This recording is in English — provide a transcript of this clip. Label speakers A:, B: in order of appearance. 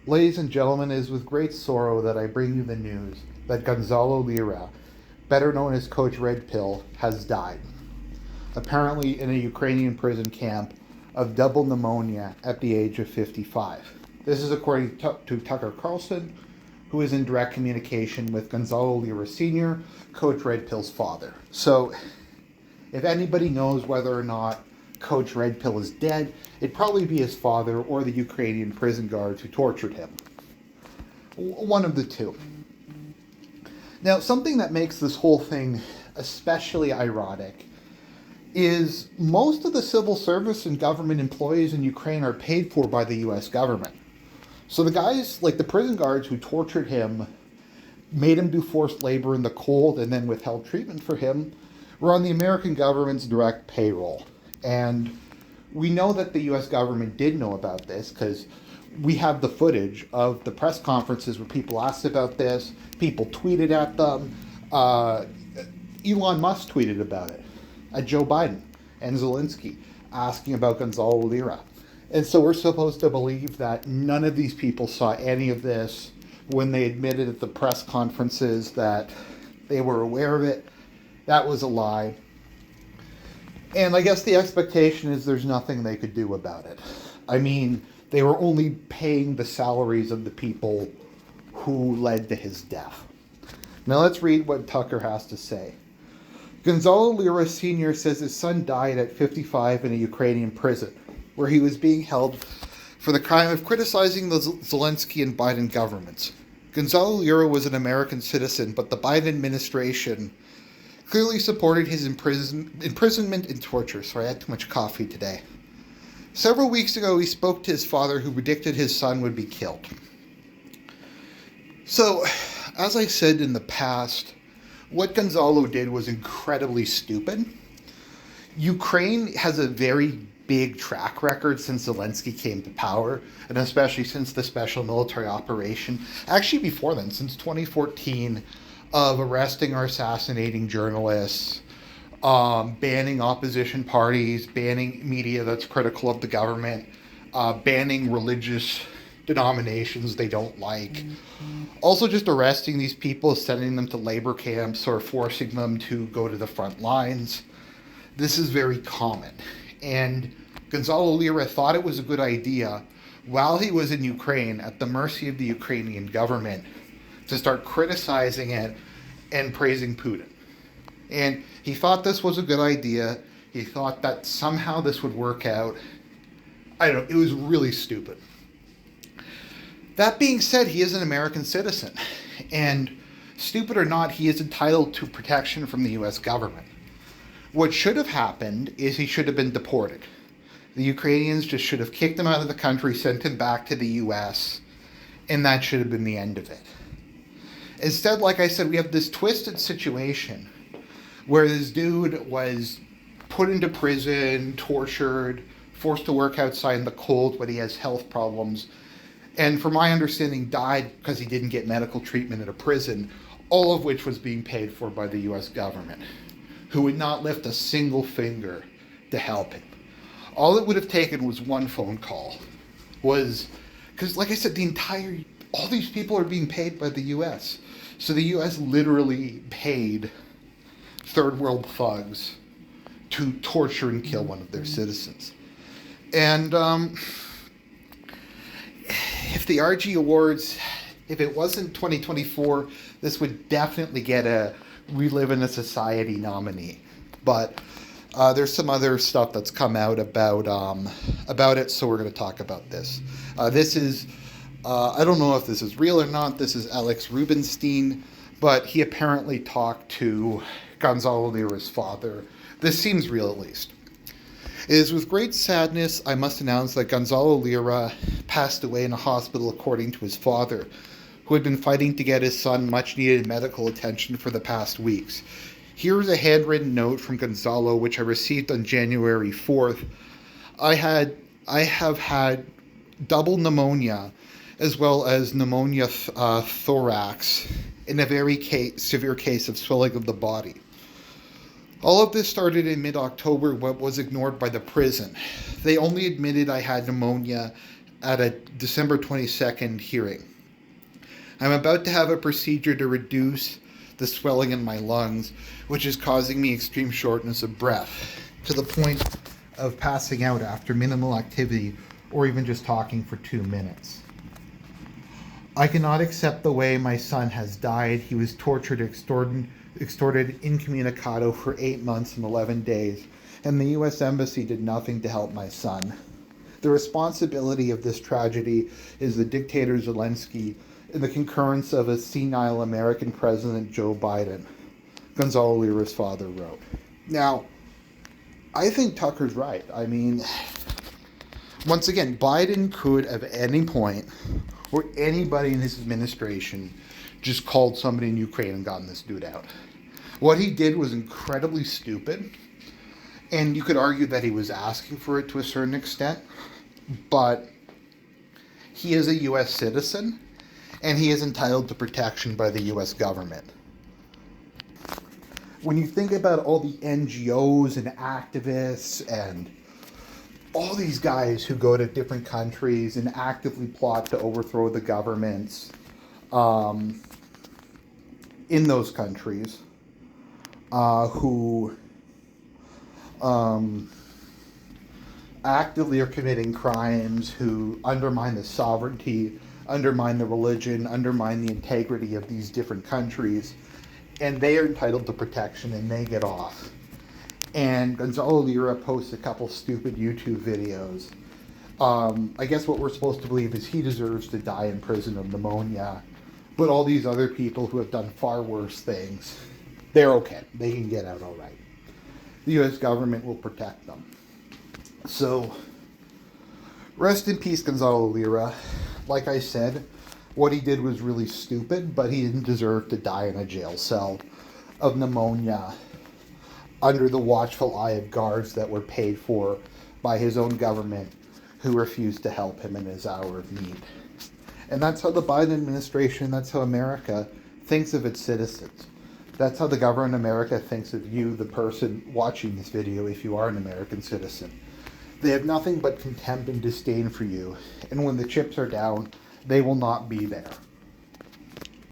A: Ladies and gentlemen, it is with great sorrow that I bring you the news that Gonzalo Lira, better known as Coach Red Pill, has died. Apparently in a Ukrainian prison camp of double pneumonia at the age of 55. This is according to Tucker Carlson, who is in direct communication with Gonzalo Lira Sr., Coach Red Pill's father. So, if anybody knows whether or not Coach Red Pill is dead, it'd probably be his father or the Ukrainian prison guards who tortured him. One of the two. Now, something that makes this whole thing especially ironic is most of the civil service and government employees in Ukraine are paid for by the US government. So the guys, like the prison guards who tortured him, made him do forced labor in the cold and then withheld treatment for him, were on the American government's direct payroll. And we know that the US government did know about this because we have the footage of the press conferences where people asked about this, people tweeted at them. Elon Musk tweeted about it at Joe Biden and Zelensky, asking about Gonzalo Lira. And so we're supposed to believe that none of these people saw any of this when they admitted at the press conferences that they were aware of it. That was a lie. And I guess the expectation is there's nothing they could do about it. I mean, they were only paying the salaries of the people who led to his death. Now let's read what Tucker has to say. Gonzalo Lira Sr. says his son died at 55 in a Ukrainian prison, where he was being held for the crime of criticizing the Zelensky and Biden governments. Gonzalo Lira was an American citizen, but the Biden administration clearly supported his imprisonment and torture. Sorry, I had too much coffee today. Several weeks ago, he spoke to his father, who predicted his son would be killed. So, as I said in the past, what Gonzalo did was incredibly stupid. Ukraine has a very big track record since Zelensky came to power, and especially since the special military operation, actually before then, since 2014, of arresting or assassinating journalists, banning opposition parties, banning media that's critical of the government, banning religious denominations they don't like. Also just arresting these people, sending them to labor camps, or forcing them to go to the front lines. This is very common. And Gonzalo Lira thought it was a good idea, while he was in Ukraine, at the mercy of the Ukrainian government, to start criticizing it and praising Putin. And he thought this was a good idea. He thought that somehow this would work out. I don't know, it was really stupid. That being said, he is an American citizen. And stupid or not, he is entitled to protection from the US government. What should have happened is he should have been deported. The Ukrainians just should have kicked him out of the country, sent him back to the US, and that should have been the end of it. Instead, like I said, we have this twisted situation where this dude was put into prison, tortured, forced to work outside in the cold when he has health problems, and from my understanding died because he didn't get medical treatment at a prison, all of which was being paid for by the US government, who would not lift a single finger to help him. All it would have taken was one phone call. Because like I said, all these people are being paid by the US. So the US literally paid third world thugs to torture and kill one of their citizens. And if the Argie Awards, if it wasn't 2024, this would definitely get a We Live in a Society nominee. But there's some other stuff that's come out about it, so we're going to talk about this. This is, I don't know if this is real or not. This is Alex Rubinstein, but he apparently talked to Gonzalo Lira's father. This seems real, at least. It is with great sadness I must announce that Gonzalo Lira passed away in a hospital, according to his father, who had been fighting to get his son much-needed medical attention for the past weeks. Here is a handwritten note from Gonzalo, which I received on January 4th. I have had double pneumonia, as well as pneumonia thorax, in a very severe case of swelling of the body. All of this started in mid-October, but was ignored by the prison. They only admitted I had pneumonia at a December 22nd hearing. I'm about to have a procedure to reduce the swelling in my lungs, which is causing me extreme shortness of breath, to the point of passing out after minimal activity or even just talking for 2 minutes. I cannot accept the way my son has died. He was tortured, extorted incommunicado for 8 months and 11 days, and the U.S. Embassy did nothing to help my son. The responsibility of this tragedy is the dictator Zelensky and the concurrence of a senile American President Joe Biden, Gonzalo Lira's father wrote. Now, I think Tucker's right. I mean, once again, Biden could at any point, or anybody in his administration, just called somebody in Ukraine and gotten this dude out. What he did was incredibly stupid, and you could argue that he was asking for it to a certain extent, but he is a U.S. citizen, and he is entitled to protection by the U.S. government. When you think about all the NGOs and activists and all these guys who go to different countries and actively plot to overthrow the governments in those countries, who actively are committing crimes, who undermine the sovereignty, undermine the religion, undermine the integrity of these different countries, and they are entitled to protection and they get off. And Gonzalo Lira posts a couple stupid YouTube videos. I guess what we're supposed to believe is he deserves to die in prison of pneumonia, but all these other people who have done far worse things, they're okay. They can get out all right. The U.S. government will protect them. So, rest in peace, Gonzalo Lira. Like I said, what he did was really stupid, but he didn't deserve to die in a jail cell of pneumonia under the watchful eye of guards that were paid for by his own government, who refused to help him in his hour of need. And that's how the Biden administration, that's how America thinks of its citizens. That's how the government of America thinks of you, the person watching this video, if you are an American citizen. They have nothing but contempt and disdain for you, and when the chips are down, they will not be there.